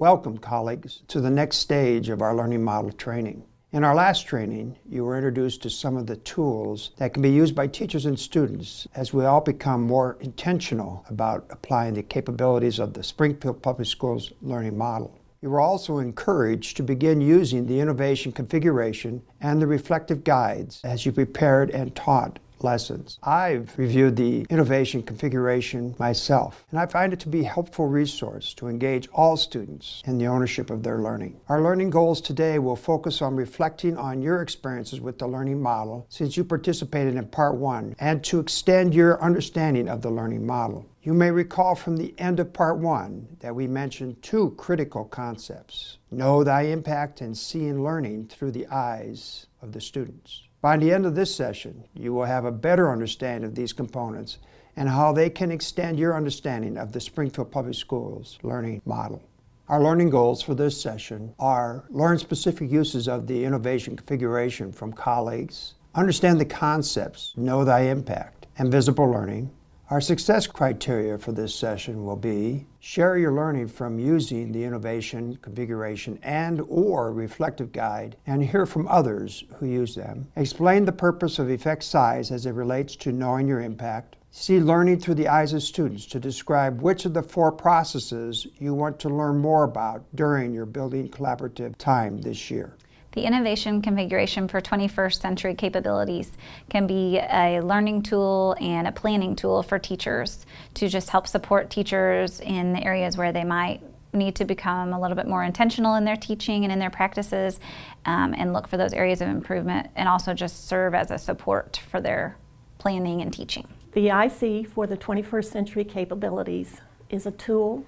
Welcome, colleagues, to the next stage of our learning model training. In our last training, you were introduced to some of the tools that can be used by teachers and students as we all become more intentional about applying the capabilities of the Springfield Public Schools learning model. You were also encouraged to begin using the innovation configuration and the reflective guides as you prepared and taught lessons. I've reviewed the innovation configuration myself, and I find it to be a helpful resource to engage all students in the ownership of their learning. Our learning goals today will focus on reflecting on your experiences with the learning model since you participated in Part 1 and to extend your understanding of the learning model. You may recall from the end of Part 1 that we mentioned two critical concepts: know thy impact and seeing learning through the eyes of the students. By the end of this session, you will have a better understanding of these components and how they can extend your understanding of the Springfield Public Schools learning model. Our learning goals for this session are: learn specific uses of the innovation configuration from colleagues, understand the concepts, know thy impact, and visible learning. Our success criteria for this session will be: share your learning from using the innovation configuration and/or reflective guide and hear from others who use them. Explain the purpose of effect size as it relates to knowing your impact. See learning through the eyes of students to describe which of the 4 processes you want to learn more about during your building collaborative time this year. The innovation configuration for 21st century capabilities can be a learning tool and a planning tool for teachers to just help support teachers in the areas where they might need to become a little bit more intentional in their teaching and in their practices, and look for those areas of improvement, and also just serve as a support for their planning and teaching. The IC for the 21st century capabilities is a tool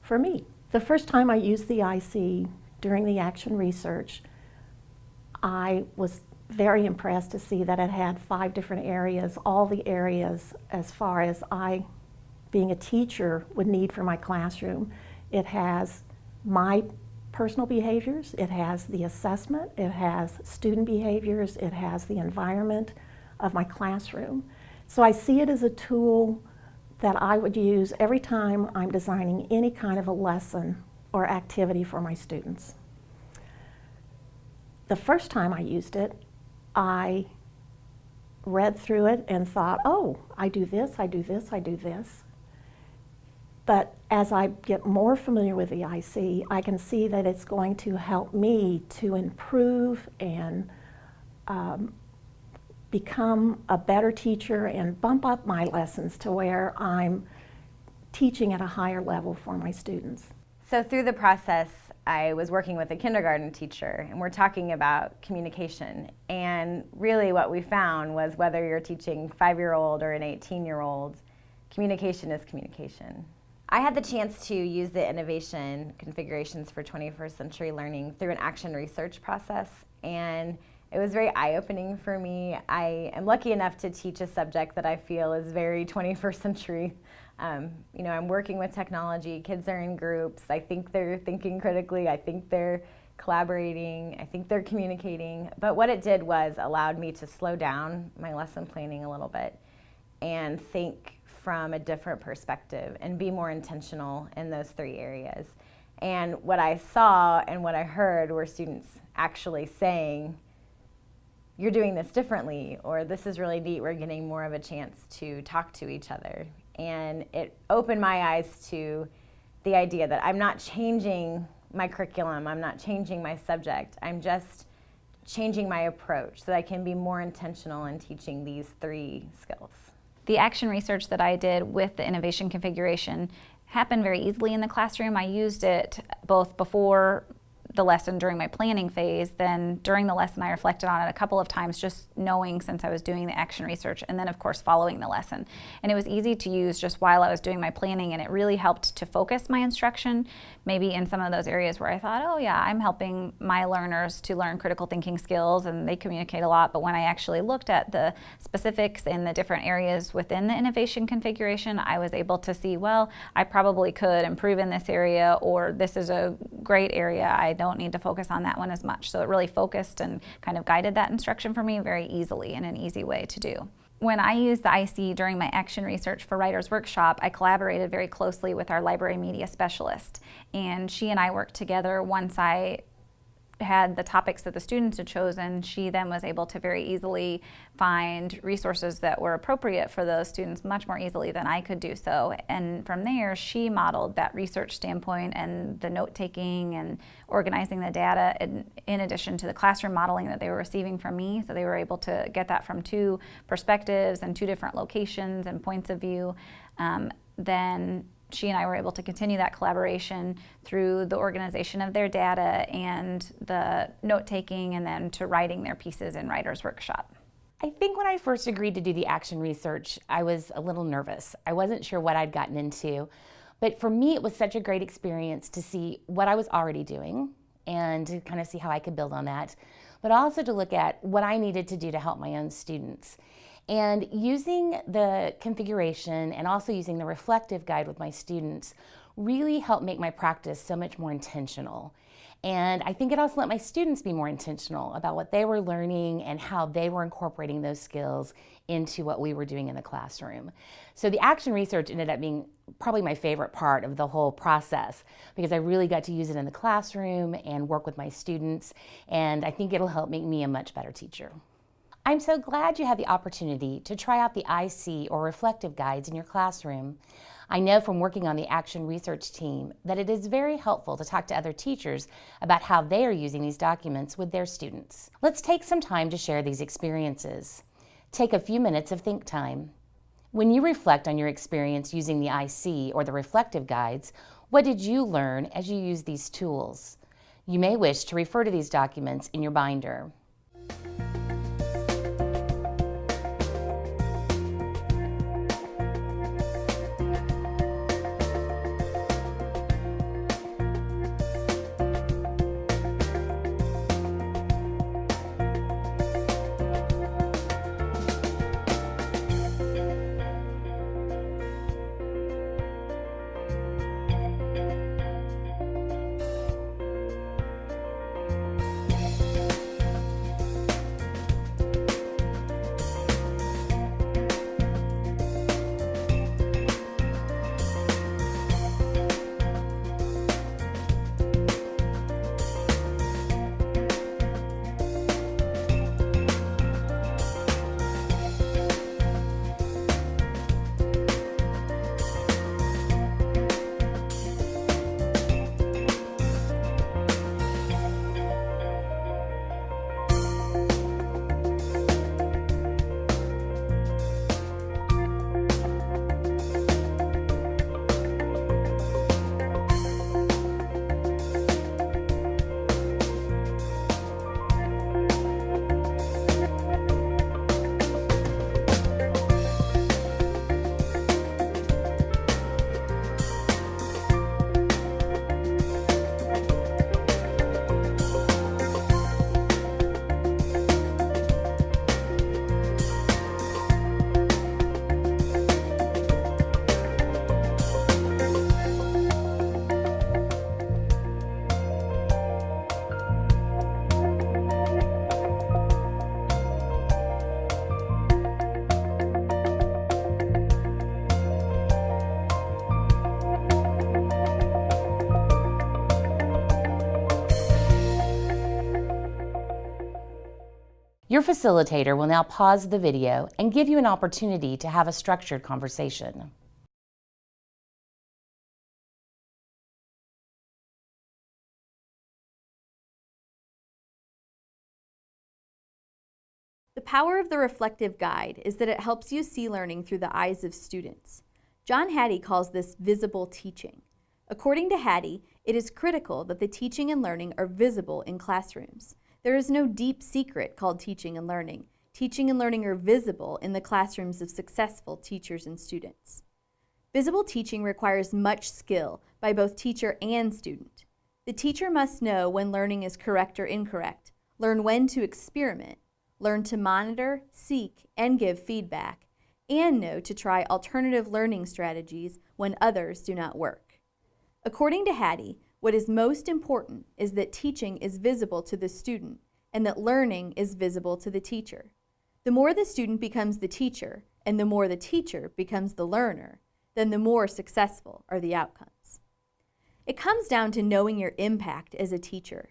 for me. The first time I used the IC during the action research, I was very impressed to see that it had 5 different areas, all the areas as far as I, being a teacher, would need for my classroom. It has my personal behaviors, it has the assessment, it has student behaviors, it has the environment of my classroom. So I see it as a tool that I would use every time I'm designing any kind of a lesson or activity for my students. The first time I used it, I read through it and thought, oh, I do this, I do this, I do this. But as I get more familiar with the IC, I can see that it's going to help me to improve and become a better teacher and bump up my lessons to where I'm teaching at a higher level for my students. So through the process, I was working with a kindergarten teacher, and we're talking about communication. And really what we found was, whether you're teaching a 5-year-old or an 18-year-old, communication is communication. I had the chance to use the innovation configurations for 21st century learning through an action research process, and it was very eye-opening for me. I am lucky enough to teach a subject that I feel is very 21st century. You know, I'm working with technology, kids are in groups, I think they're thinking critically, I think they're collaborating, I think they're communicating. But what it did was allowed me to slow down my lesson planning a little bit and think from a different perspective and be more intentional in those 3 areas. And what I saw and what I heard were students actually saying, you're doing this differently, or this is really neat, we're getting more of a chance to talk to each other. And it opened my eyes to the idea that I'm not changing my curriculum, I'm not changing my subject, I'm just changing my approach so that I can be more intentional in teaching these 3 skills. The action research that I did with the innovation configuration happened very easily in the classroom. I used it both before the lesson during my planning phase. Then during the lesson I reflected on it a couple of times, just knowing since I was doing the action research, and then of course following the lesson. And it was easy to use just while I was doing my planning, and it really helped to focus my instruction, maybe in some of those areas where I thought, oh yeah, I'm helping my learners to learn critical thinking skills and they communicate a lot. But when I actually looked at the specifics in the different areas within the innovation configuration, I was able to see, well, I probably could improve in this area, or this is a great area, I don't need to focus on that one as much. So it really focused and kind of guided that instruction for me very easily, in an easy way to do. When I used the IC during my action research for Writer's Workshop, I collaborated very closely with our library media specialist, and she and I worked together. Once I had the topics that the students had chosen, she then was able to very easily find resources that were appropriate for those students much more easily than I could do so. And from there, she modeled that research standpoint and the note-taking and organizing the data in addition to the classroom modeling that they were receiving from me. So they were able to get that from two perspectives and two different locations and points of view. Then she and I were able to continue that collaboration through the organization of their data and the note-taking, and then to writing their pieces in Writer's Workshop. I think when I first agreed to do the action research, I was a little nervous. I wasn't sure what I'd gotten into, but for me it was such a great experience to see what I was already doing and to kind of see how I could build on that, but also to look at what I needed to do to help my own students. And using the configuration and also using the reflective guide with my students really helped make my practice so much more intentional. And I think it also let my students be more intentional about what they were learning and how they were incorporating those skills into what we were doing in the classroom. So the action research ended up being probably my favorite part of the whole process, because I really got to use it in the classroom and work with my students, and I think it'll help make me a much better teacher. I'm so glad you had the opportunity to try out the IC or reflective guides in your classroom. I know from working on the action research team that it is very helpful to talk to other teachers about how they are using these documents with their students. Let's take some time to share these experiences. Take a few minutes of think time. When you reflect on your experience using the IC or the reflective guides, what did you learn as you used these tools? You may wish to refer to these documents in your binder. Your facilitator will now pause the video and give you an opportunity to have a structured conversation. The power of the reflective guide is that it helps you see learning through the eyes of students. John Hattie calls this visible teaching. According to Hattie, it is critical that the teaching and learning are visible in classrooms. There is no deep secret called teaching and learning. Teaching and learning are visible in the classrooms of successful teachers and students. Visible teaching requires much skill by both teacher and student. The teacher must know when learning is correct or incorrect, learn when to experiment, learn to monitor, seek, and give feedback, and know to try alternative learning strategies when others do not work. According to Hattie, what is most important is that teaching is visible to the student and that learning is visible to the teacher. The more the student becomes the teacher, and the more the teacher becomes the learner, then the more successful are the outcomes. It comes down to knowing your impact as a teacher.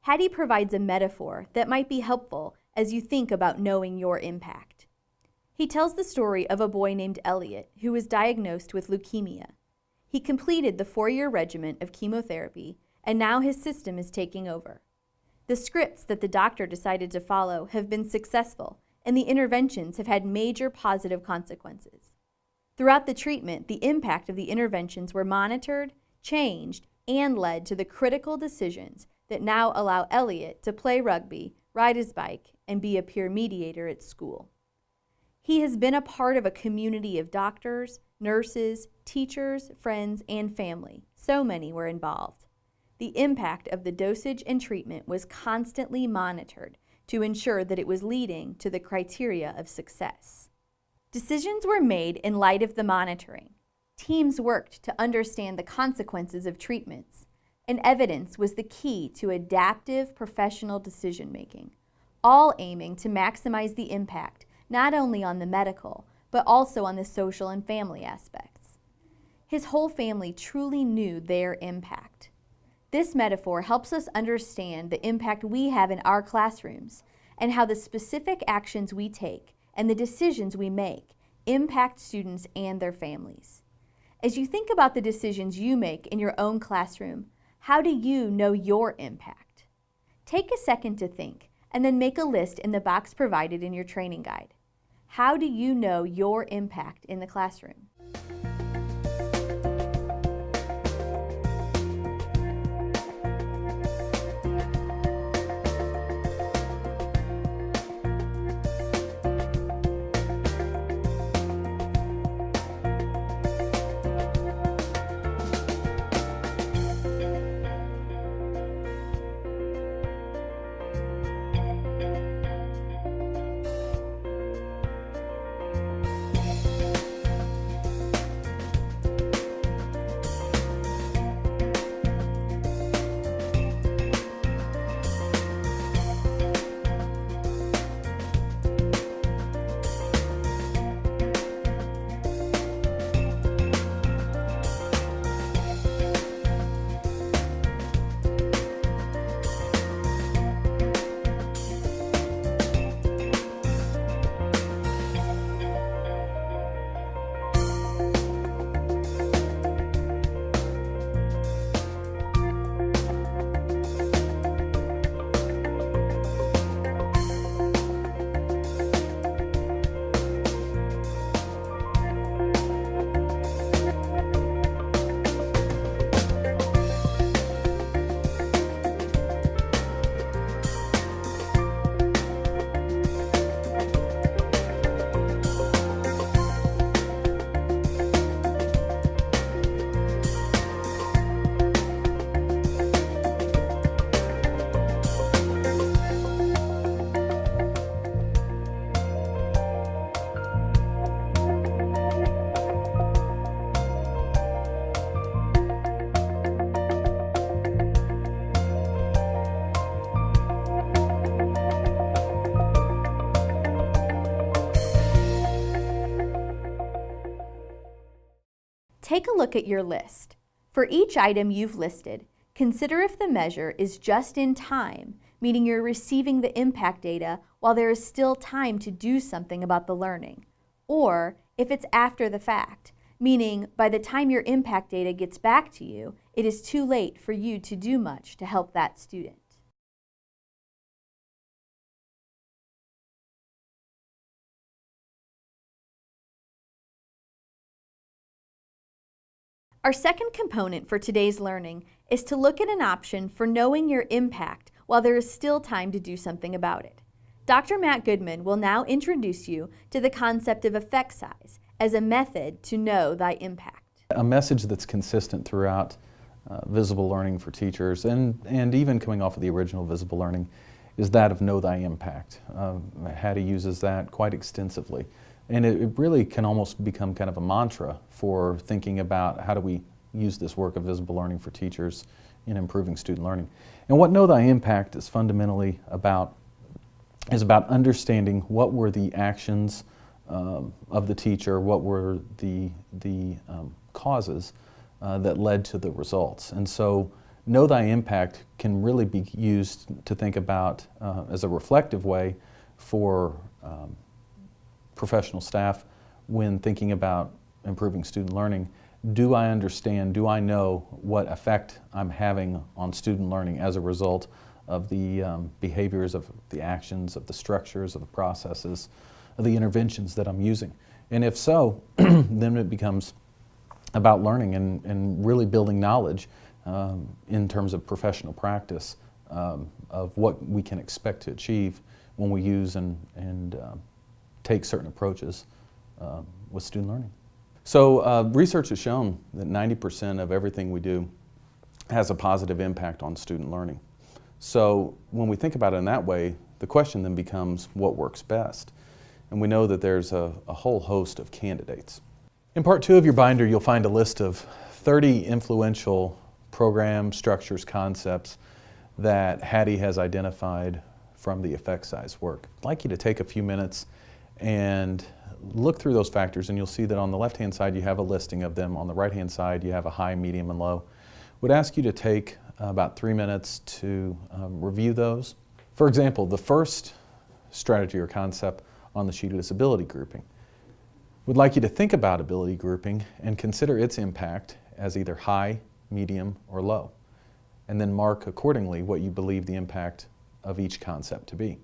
Hattie provides a metaphor that might be helpful as you think about knowing your impact. He tells the story of a boy named Elliot who was diagnosed with leukemia. He completed the 4-year regimen of chemotherapy, and now his system is taking over. The scripts that the doctor decided to follow have been successful, and the interventions have had major positive consequences. Throughout the treatment, the impact of the interventions were monitored, changed, and led to the critical decisions that now allow Elliot to play rugby, ride his bike, and be a peer mediator at school. He has been a part of a community of doctors, nurses, teachers, friends, and family. So many were involved. The impact of the dosage and treatment was constantly monitored to ensure that it was leading to the criteria of success. Decisions were made in light of the monitoring. Teams worked to understand the consequences of treatments, and evidence was the key to adaptive professional decision-making, all aiming to maximize the impact not only on the medical, but also on the social and family aspects. His whole family truly knew their impact. This metaphor helps us understand the impact we have in our classrooms and how the specific actions we take and the decisions we make impact students and their families. As you think about the decisions you make in your own classroom, how do you know your impact? Take a second to think and then make a list in the box provided in your training guide. How do you know your impact in the classroom? Take a look at your list. For each item you've listed, consider if the measure is just in time, meaning you're receiving the impact data while there is still time to do something about the learning, or if it's after the fact, meaning by the time your impact data gets back to you, it is too late for you to do much to help that student. Our second component for today's learning is to look at an option for knowing your impact while there is still time to do something about it. Dr. Matt Goodman will now introduce you to the concept of effect size as a method to know thy impact. A message that's consistent throughout visible learning for teachers and even coming off of the original visible learning is that of know thy impact. Hattie uses that quite extensively. And it really can almost become kind of a mantra for thinking about how do we use this work of visible learning for teachers in improving student learning. And what Know Thy Impact is fundamentally about is about understanding what were the actions of the teacher, what were the causes that led to the results. And so know thy impact can really be used to think about as a reflective way for professional staff when thinking about improving student learning. Do I understand, do I know what effect I'm having on student learning as a result of the behaviors, of the actions, of the structures, of the processes, of the interventions that I'm using? And if so, then it becomes about learning and really building knowledge in terms of professional practice of what we can expect to achieve when we use and take certain approaches with student learning. So research has shown that 90% of everything we do has a positive impact on student learning. So when we think about it in that way, the question then becomes what works best? And we know that there's a whole host of candidates. In part 2 of your binder, you'll find a list of 30 influential programs, structures, concepts that Hattie has identified from the effect size work. I'd like you to take a few minutes and look through those factors, and you'll see that on the left-hand side you have a listing of them. On the right-hand side you have a high, medium, and low. Would ask you to take about 3 minutes to review those. For example, the first strategy or concept on the sheet is ability grouping. We'd like you to think about ability grouping and consider its impact as either high, medium, or low, and then mark accordingly what you believe the impact of each concept to be.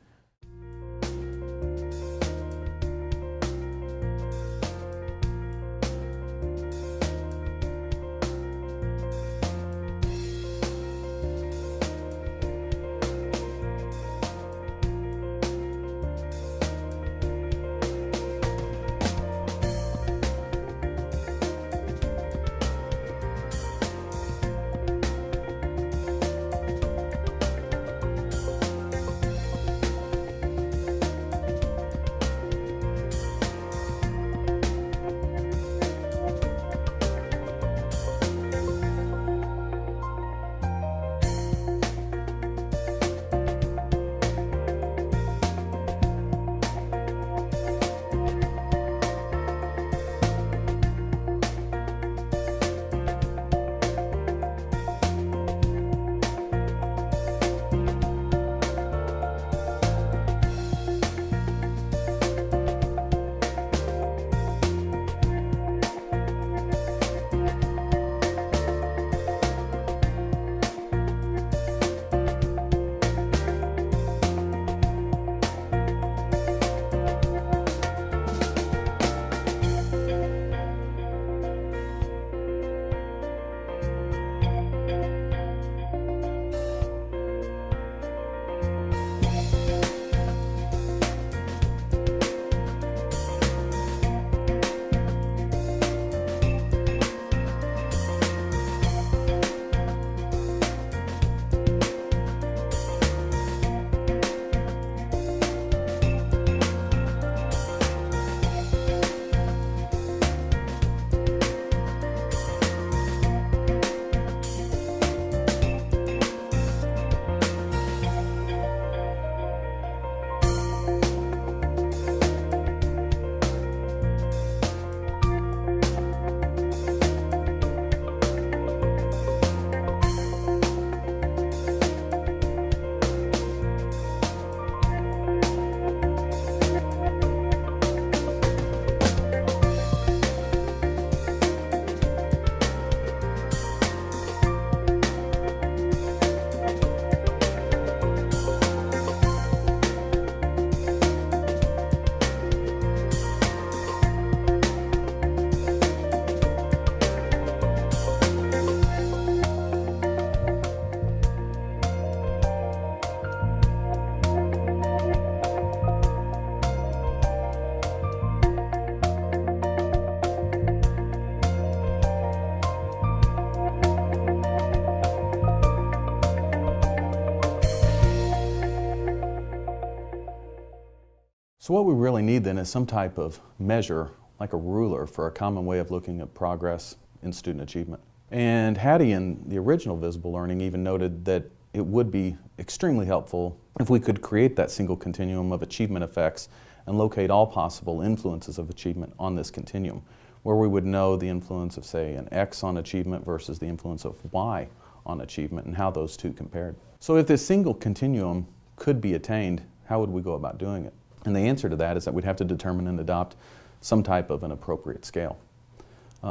So what we really need then is some type of measure, like a ruler, for a common way of looking at progress in student achievement. And Hattie in the original Visible Learning even noted that it would be extremely helpful if we could create that single continuum of achievement effects and locate all possible influences of achievement on this continuum, where we would know the influence of, say, an X on achievement versus the influence of Y on achievement and how those two compared. So if this single continuum could be attained, how would we go about doing it? And the answer to that is that we'd have to determine and adopt some type of an appropriate scale.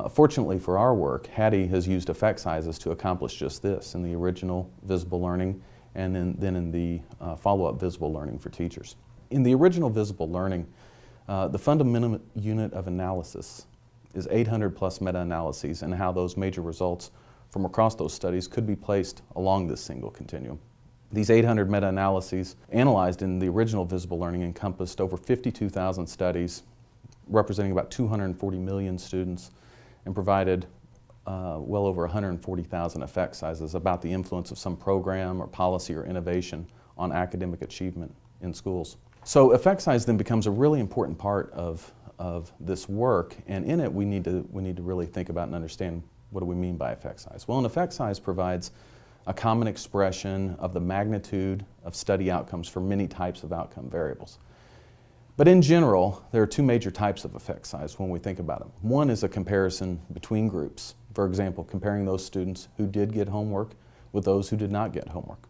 Fortunately for our work, Hattie has used effect sizes to accomplish just this in the original visible learning and then in the follow-up visible learning for teachers. In the original visible learning, the fundamental unit of analysis is 800 plus meta-analyses and how those major results from across those studies could be placed along this single continuum. These 800 meta-analyses analyzed in the original visible learning encompassed over 52,000 studies representing about 240 million students and provided well over 140,000 effect sizes about the influence of some program or policy or innovation on academic achievement in schools. So effect size then becomes a really important part of this work, and in it we need to really think about and understand what do we mean by effect size. Well, an effect size provides a common expression of the magnitude of study outcomes for many types of outcome variables. But in general, there are two major types of effect size when we think about them. One is a comparison between groups. For example, comparing those students who did get homework with those who did not get homework.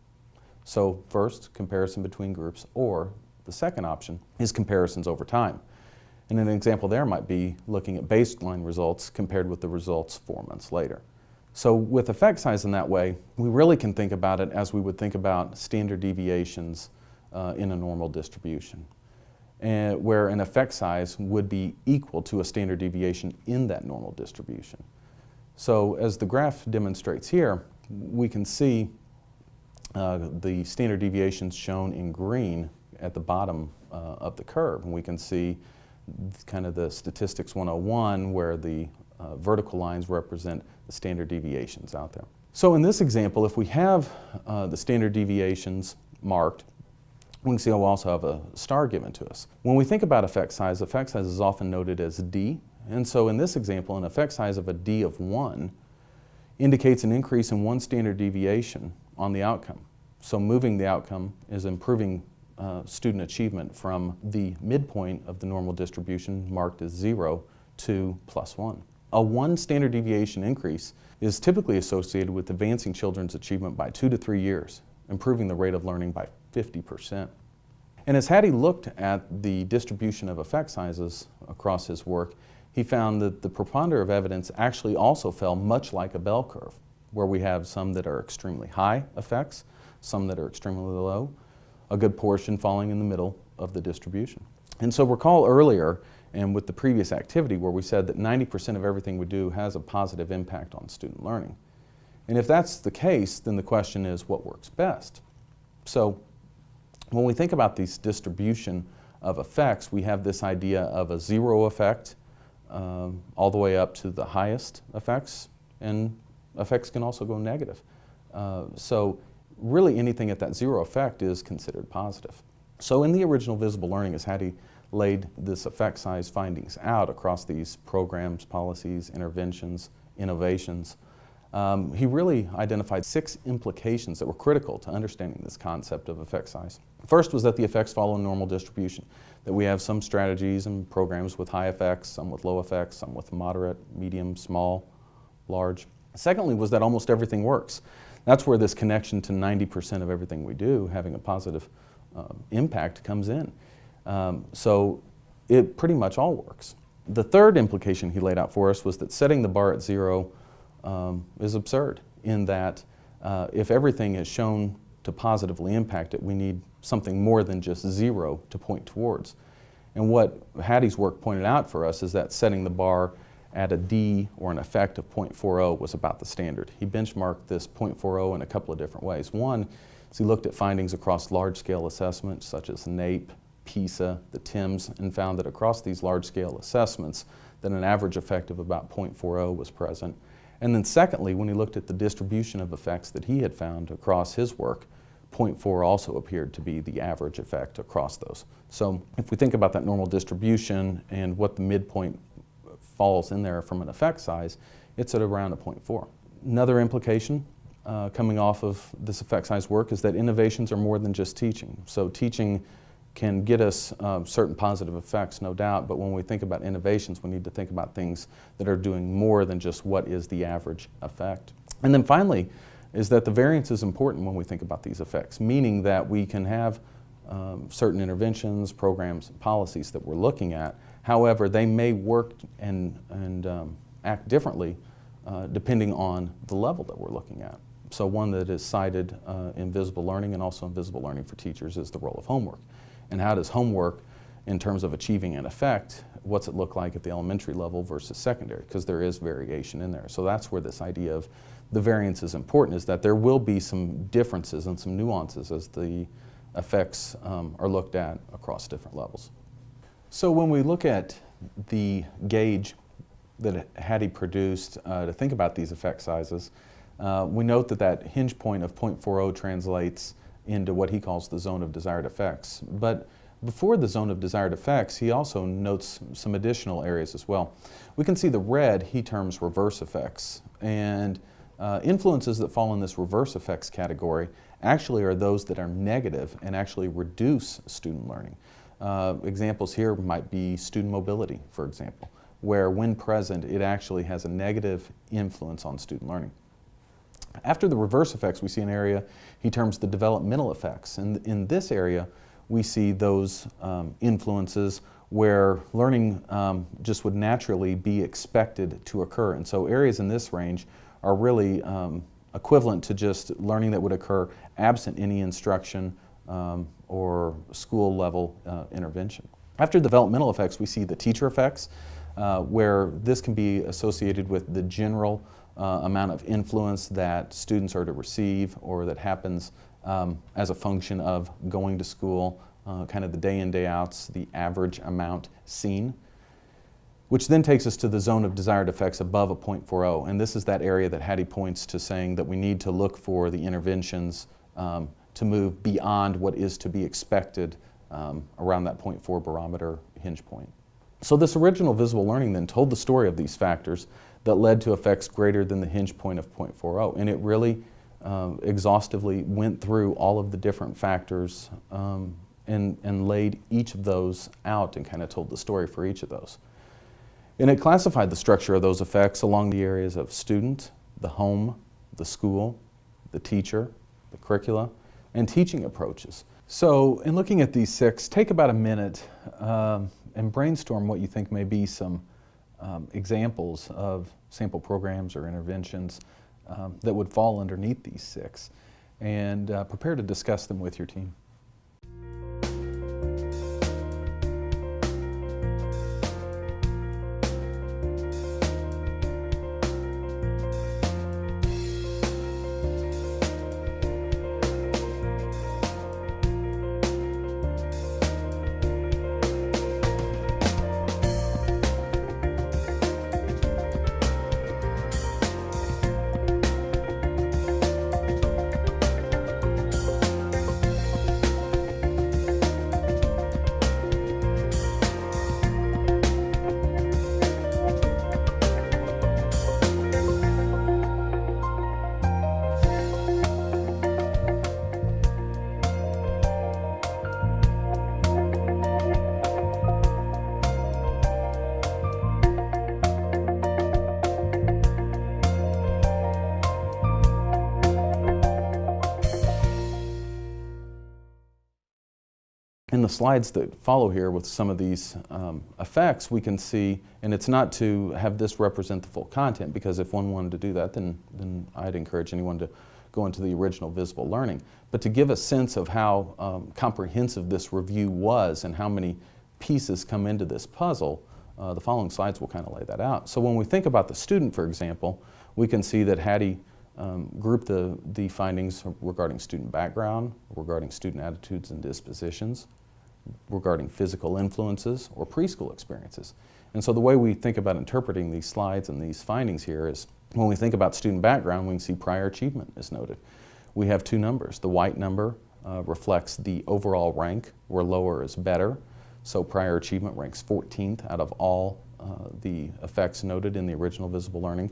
So first, comparison between groups, or the second option is comparisons over time. And an example there might be looking at baseline results compared with the results 4 months later. So with effect size in that way, we really can think about it as we would think about standard deviations in a normal distribution, and where an effect size would be equal to a standard deviation in that normal distribution. So as the graph demonstrates here, we can see the standard deviations shown in green at the bottom of the curve. And we can see kind of the statistics 101 where the vertical lines represent the standard deviations out there. So in this example, if we have the standard deviations marked, we can see we'll also have a star given to us. When we think about effect size is often noted as D. And so in this example, an effect size of a D of 1 indicates an increase in one standard deviation on the outcome. So moving the outcome is improving student achievement from the midpoint of the normal distribution marked as 0 to +1. A 1 standard deviation increase is typically associated with advancing children's achievement by 2 to 3 years, improving the rate of learning by 50%. And as Hattie looked at the distribution of effect sizes across his work, he found that the preponderance of evidence actually also fell much like a bell curve, where we have some that are extremely high effects, some that are extremely low, a good portion falling in the middle of the distribution. And so recall earlier, and with the previous activity, where we said that 90% of everything we do has a positive impact on student learning. And if that's the case, then the question is, what works best? So when we think about this distribution of effects, we have this idea of a 0 effect all the way up to the highest effects, and effects can also go negative. So really anything at that 0 effect is considered positive. So in the original visible learning, as Hattie laid this effect size findings out across these programs, policies, interventions, innovations, he really identified 6 implications that were critical to understanding this concept of effect size. First was that the effects follow a normal distribution, that we have some strategies and programs with high effects, some with low effects, some with moderate, medium, small, large. Secondly was that almost everything works. That's where this connection to 90% of everything we do having a positive impact comes in. So it pretty much all works. The third implication he laid out for us was that setting the bar at 0 is absurd, in that if everything is shown to positively impact it, we need something more than just 0 to point towards. And what Hattie's work pointed out for us is that setting the bar at a D or an effect of 0.40 was about the standard. He benchmarked this 0.40 in a couple of different ways. One is he looked at findings across large-scale assessments such as NAEP, PISA, the TIMS, and found that across these large-scale assessments that an average effect of about 0.40 was present. And then secondly, when he looked at the distribution of effects that he had found across his work, 0.4 also appeared to be the average effect across those. So if we think about that normal distribution and what the midpoint falls in there from an effect size, it's at around a 0.4. Another implication coming off of this effect size work is that innovations are more than just teaching. So teaching can get us certain positive effects, no doubt, but when we think about innovations, we need to think about things that are doing more than just what is the average effect. And then finally, is that the variance is important when we think about these effects, meaning that we can have certain interventions, programs, policies that we're looking at. However, they may work and act differently depending on the level that we're looking at. So one that is cited in visible learning and also in visible learning for teachers is the role of homework. And how does homework, in terms of achieving an effect, what's it look like at the elementary level versus secondary? Because there is variation in there. So that's where this idea of the variance is important, is that there will be some differences and some nuances as the effects are looked at across different levels. So when we look at the gauge that Hattie produced to think about these effect sizes, we note that that hinge point of 0.40 translates into what he calls the zone of desired effects. But before the zone of desired effects, he also notes some additional areas as well. We can see the red he terms reverse effects, and influences that fall in this reverse effects category actually are those that are negative and actually reduce student learning. Examples here might be student mobility, for example, where when present it actually has a negative influence on student learning. After the reverse effects, we see an area he terms the developmental effects. And in this area, we see those influences where learning just would naturally be expected to occur. And so areas in this range are really equivalent to just learning that would occur absent any instruction or school level intervention. After developmental effects, we see the teacher effects, where this can be associated with the general amount of influence that students are to receive, or that happens as a function of going to school, kind of the day in, day outs, the average amount seen, which then takes us to the zone of desired effects above a 0.40. And this is that area that Hattie points to, saying that we need to look for the interventions to move beyond what is to be expected around that 0.4 barometer hinge point. So this original visible learning then told the story of these factors that led to effects greater than the hinge point of 0.40. And it really exhaustively went through all of the different factors and laid each of those out and kind of told the story for each of those. And it classified the structure of those effects along the areas of student, the home, the school, the teacher, the curricula, and teaching approaches. So in looking at these 6, take about a minute and brainstorm what you think may be some examples of sample programs or interventions that would fall underneath these 6, and prepare to discuss them with your team. In the slides that follow here with some of these effects, we can see, and it's not to have this represent the full content, because if one wanted to do that, then I'd encourage anyone to go into the original visible learning, but to give a sense of how comprehensive this review was and how many pieces come into this puzzle, the following slides will kind of lay that out. So when we think about the student, for example, we can see that Hattie grouped the findings regarding student background, regarding student attitudes and dispositions, regarding physical influences or preschool experiences. And so the way we think about interpreting these slides and these findings here is, when we think about student background, we can see prior achievement is noted. We have 2 numbers. The white number reflects the overall rank, where lower is better. So prior achievement ranks 14th out of all the effects noted in the original visible learning,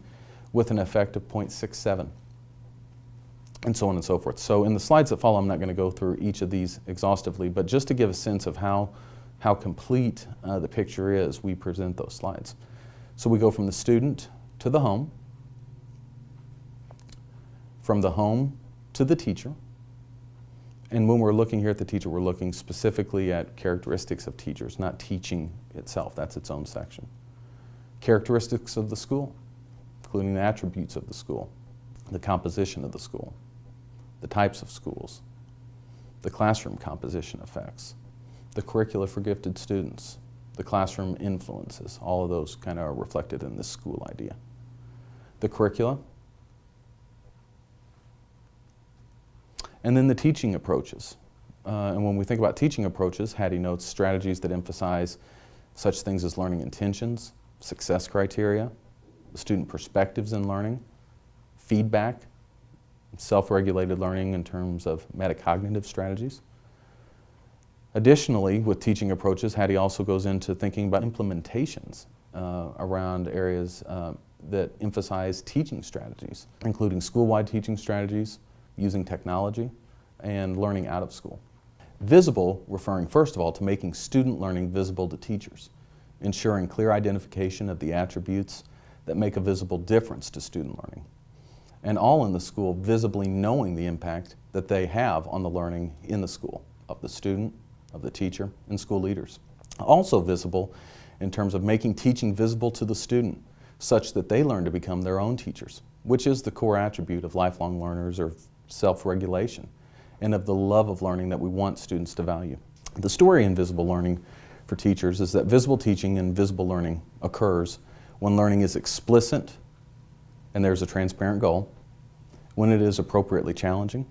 with an effect of 0.67. and so on and so forth. So in the slides that follow, I'm not going to go through each of these exhaustively, but just to give a sense of how complete the picture is, we present those slides. So we go from the student to the home, from the home to the teacher, and when we're looking here at the teacher, we're looking specifically at characteristics of teachers, not teaching itself. That's its own section. Characteristics of the school, including the attributes of the school, the composition of the school, the types of schools, the classroom composition effects, the curricula for gifted students, the classroom influences. All of those kind of are reflected in this school idea. The curricula, and then the teaching approaches. And when we think about teaching approaches, Hattie notes strategies that emphasize such things as learning intentions, success criteria, the student perspectives in learning, feedback, self-regulated learning in terms of metacognitive strategies. Additionally, with teaching approaches, Hattie also goes into thinking about implementations around areas that emphasize teaching strategies, including school-wide teaching strategies, using technology, and learning out of school. Visible, referring first of all to making student learning visible to teachers, ensuring clear identification of the attributes that make a visible difference to student learning, and all in the school visibly knowing the impact that they have on the learning in the school of the student, of the teacher, and school leaders. Also visible in terms of making teaching visible to the student such that they learn to become their own teachers, which is the core attribute of lifelong learners or self-regulation and of the love of learning that we want students to value. The story in visible learning for teachers is that visible teaching and visible learning occurs when learning is explicit and there's a transparent goal, when it is appropriately challenging,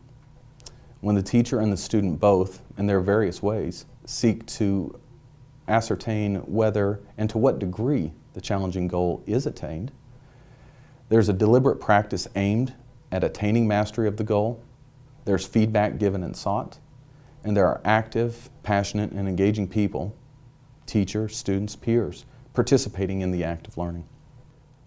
when the teacher and the student both, in their various ways, seek to ascertain whether and to what degree the challenging goal is attained. There's a deliberate practice aimed at attaining mastery of the goal. There's feedback given and sought. And there are active, passionate, and engaging people, teachers, students, peers, participating in the act of learning.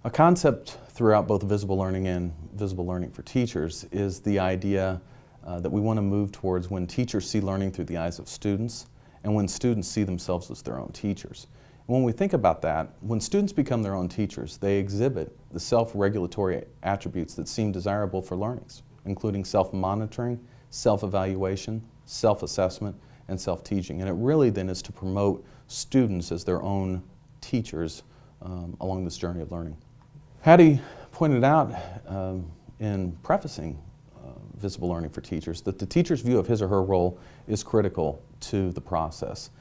A concept throughout both visible learning and visible learning for teachers is the idea that we want to move towards when teachers see learning through the eyes of students and when students see themselves as their own teachers. And when we think about that, when students become their own teachers, they exhibit the self-regulatory attributes that seem desirable for learnings, including self-monitoring, self-evaluation, self-assessment, and self-teaching. And it really then is to promote students as their own teachers along this journey of learning. Hattie pointed out in prefacing visible learning for teachers that the teacher's view of his or her role is critical to the process,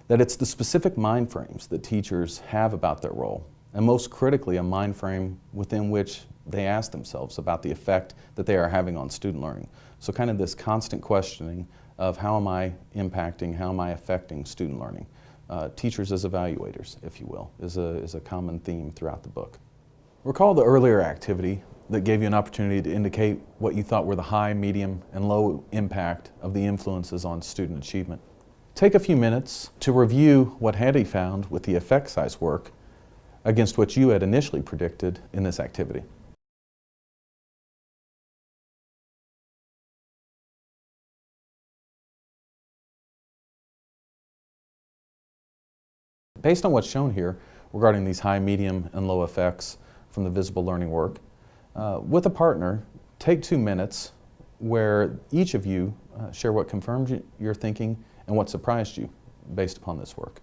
that it's the specific mind frames that teachers have about their role, and most critically a mind frame within which they ask themselves about the effect that they are having on student learning. So kind of this constant questioning of how am I impacting, how am I affecting student learning? Teachers as evaluators, if you will, is a common theme throughout the book. Recall the earlier activity that gave you an opportunity to indicate what you thought were the high, medium, and low impact of the influences on student achievement. Take a few minutes to review what Hattie found with the effect size work against what you had initially predicted in this activity. Based on what's shown here regarding these high, medium, and low effects from the visible learning work, with a partner, take 2 minutes where each of you share what confirmed your thinking and what surprised you based upon this work.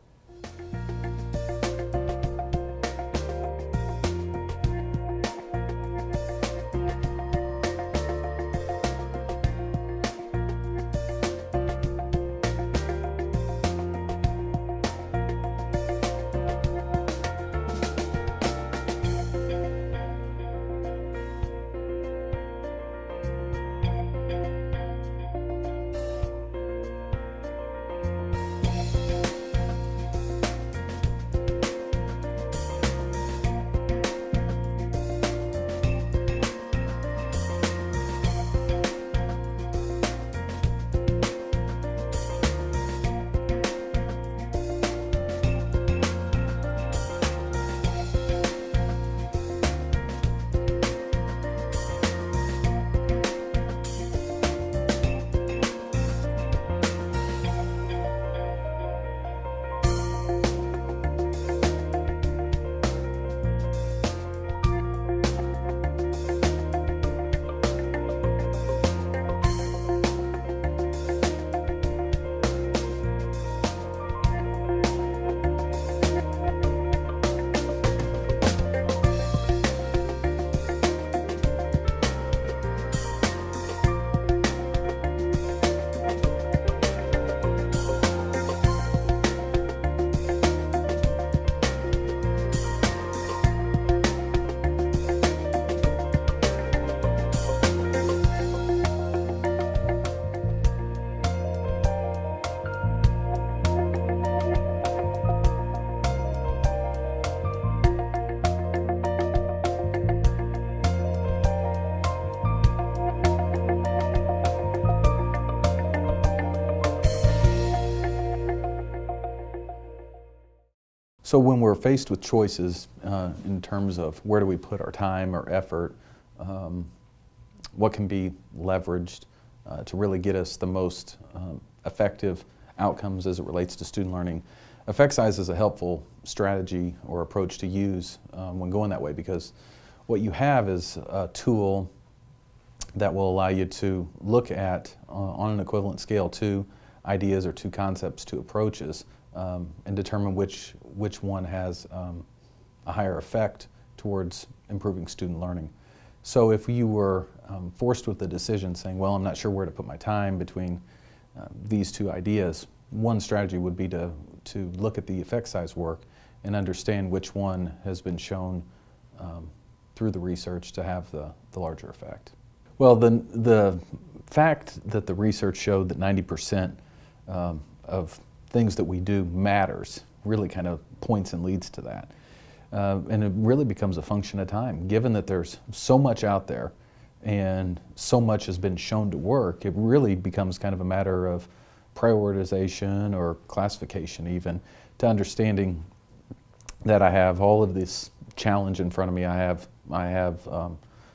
So when we're faced with choices in terms of where do we put our time or effort, what can be leveraged to really get us the most effective outcomes as it relates to student learning, effect size is a helpful strategy or approach to use when going that way, because what you have is a tool that will allow you to look at, on an equivalent scale, two ideas or two concepts, two approaches, and determine which one has a higher effect towards improving student learning. So if you were forced with the decision saying, well, I'm not sure where to put my time between these two ideas, one strategy would be to look at the effect size work and understand which one has been shown through the research to have the larger effect. Well, the fact that the research showed that 90% of things that we do matters really kind of points and leads to that. And it really becomes a function of time. Given that there's so much out there and so much has been shown to work, it really becomes kind of a matter of prioritization or classification even, to understanding that I have all of this challenge in front of me. I have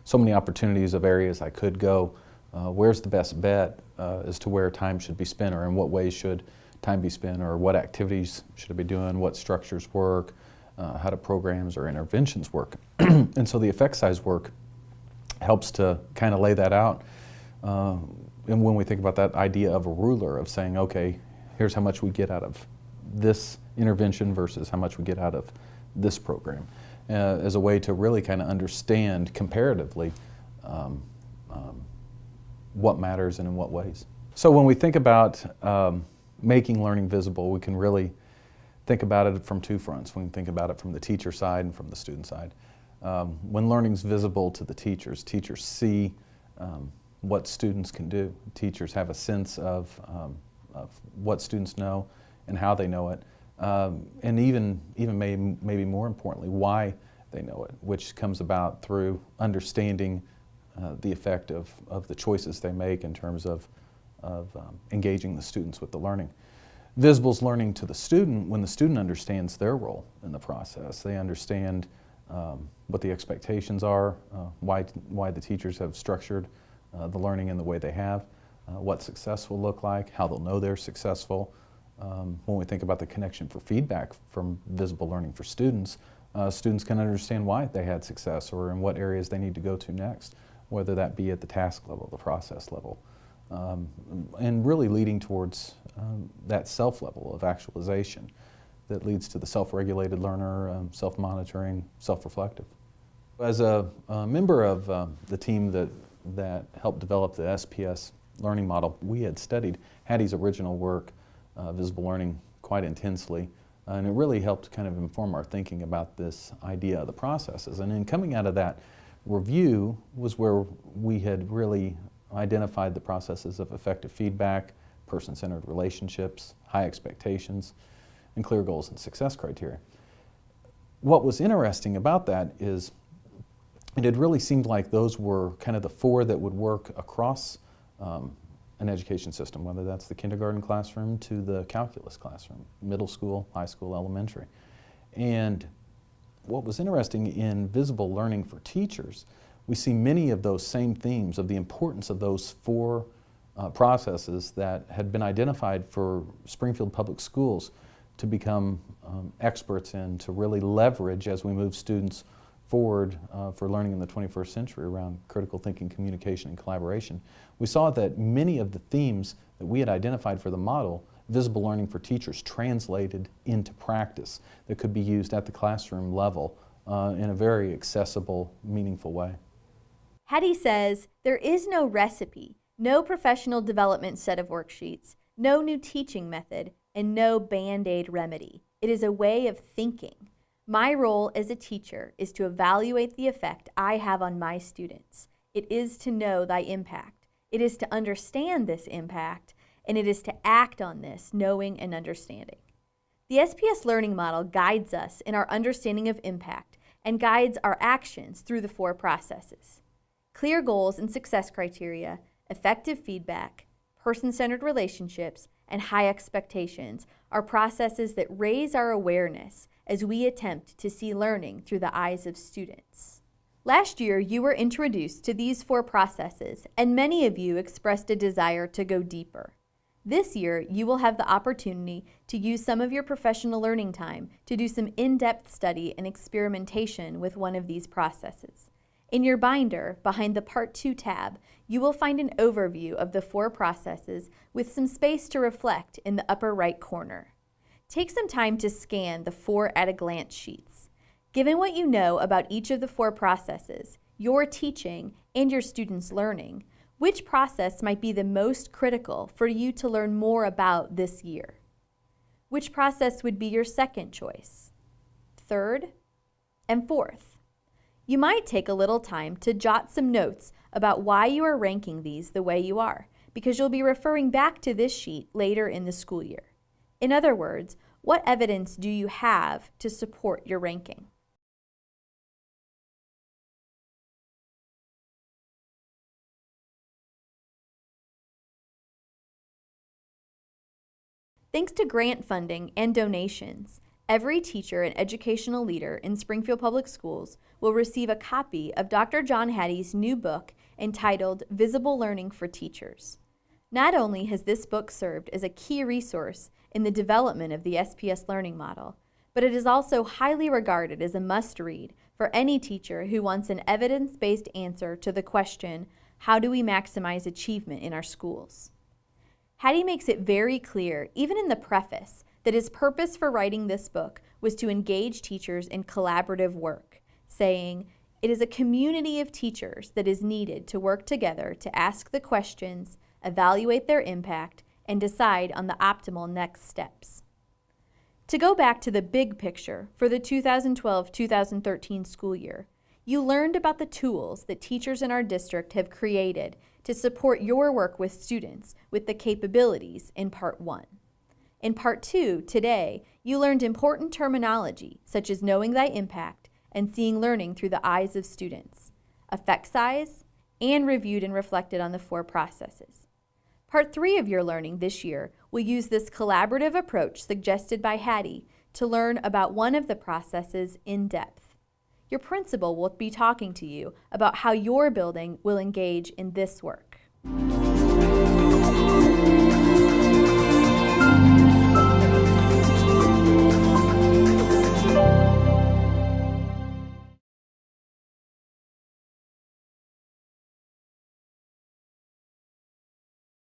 so many opportunities of areas I could go. Where's the best bet as to where time should be spent, or in what ways should time be spent, or what activities should I be doing, what structures work, how do programs or interventions work. And so the effect size work helps to kind of lay that out. And when we think about that idea of a ruler, of saying, okay, here's how much we get out of this intervention versus how much we get out of this program, as a way to really kind of understand comparatively what matters and in what ways. So when we think about making learning visible, we can really think about it from two fronts. We can think about it from the teacher side and from the student side. When learning's visible to the teachers see what students can do. Teachers have a sense of what students know and how they know it, and even maybe more importantly, why they know it, which comes about through understanding the effect of the choices they make in terms of engaging the students with the learning. Visible's learning to the student when the student understands their role in the process. They understand what the expectations are, why the teachers have structured the learning in the way they have, what success will look like, how they'll know they're successful. When we think about the connection for feedback from visible learning for students, students can understand why they had success or in what areas they need to go to next, whether that be at the task level, the process level, and really leading towards that self level of actualization that leads to the self-regulated learner, self-monitoring, self-reflective. As a member of the team that helped develop the SPS learning model, we had studied Hattie's original work, Visible Learning, quite intensely, and it really helped kind of inform our thinking about this idea of the processes. And in coming out of that review was where we had really identified the processes of effective feedback, person-centered relationships, high expectations, and clear goals and success criteria. What was interesting about that is it had really seemed like those were kind of the four that would work across an education system, whether that's the kindergarten classroom to the calculus classroom, middle school, high school, elementary. And what was interesting in visible learning for teachers, we see many of those same themes of the importance of those four processes that had been identified for Springfield Public Schools to become experts in, to really leverage as we move students forward for learning in the 21st century around critical thinking, communication, and collaboration. We saw that many of the themes that we had identified for the model, visible learning for teachers, translated into practice that could be used at the classroom level in a very accessible, meaningful way. Hattie says, there is no recipe, no professional development set of worksheets, no new teaching method, and no Band-Aid remedy. It is a way of thinking. My role as a teacher is to evaluate the effect I have on my students. It is to know thy impact. It is to understand this impact, and it is to act on this, knowing and understanding. The SPS learning model guides us in our understanding of impact and guides our actions through the four processes. Clear goals and success criteria, effective feedback, person-centered relationships, and high expectations are processes that raise our awareness as we attempt to see learning through the eyes of students. Last year, you were introduced to these 4 processes, and many of you expressed a desire to go deeper. This year, you will have the opportunity to use some of your professional learning time to do some in-depth study and experimentation with one of these processes. In your binder, behind the Part 2 tab, you will find an overview of the 4 processes with some space to reflect in the upper right corner. Take some time to scan the 4 at-a-glance sheets. Given what you know about each of the 4 processes, your teaching, and your students' learning, which process might be the most critical for you to learn more about this year? Which process would be your second choice, third, and fourth? You might take a little time to jot some notes about why you are ranking these the way you are, because you'll be referring back to this sheet later in the school year. In other words, what evidence do you have to support your ranking? Thanks to grant funding and donations, every teacher and educational leader in Springfield Public Schools will receive a copy of Dr. John Hattie's new book entitled Visible Learning for Teachers. Not only has this book served as a key resource in the development of the SPS learning model, but it is also highly regarded as a must-read for any teacher who wants an evidence-based answer to the question, how do we maximize achievement in our schools? Hattie makes it very clear, even in the preface, that his purpose for writing this book was to engage teachers in collaborative work, saying, "It is a community of teachers that is needed to work together to ask the questions, evaluate their impact, and decide on the optimal next steps." To go back to the big picture for the 2012-2013 school year, you learned about the tools that teachers in our district have created to support your work with students with the capabilities in Part 1. In Part 2, today, you learned important terminology such as knowing thy impact and seeing learning through the eyes of students, effect size, and reviewed and reflected on the 4 processes. Part 3 of your learning this year will use this collaborative approach suggested by Hattie to learn about one of the processes in depth. Your principal will be talking to you about how your building will engage in this work.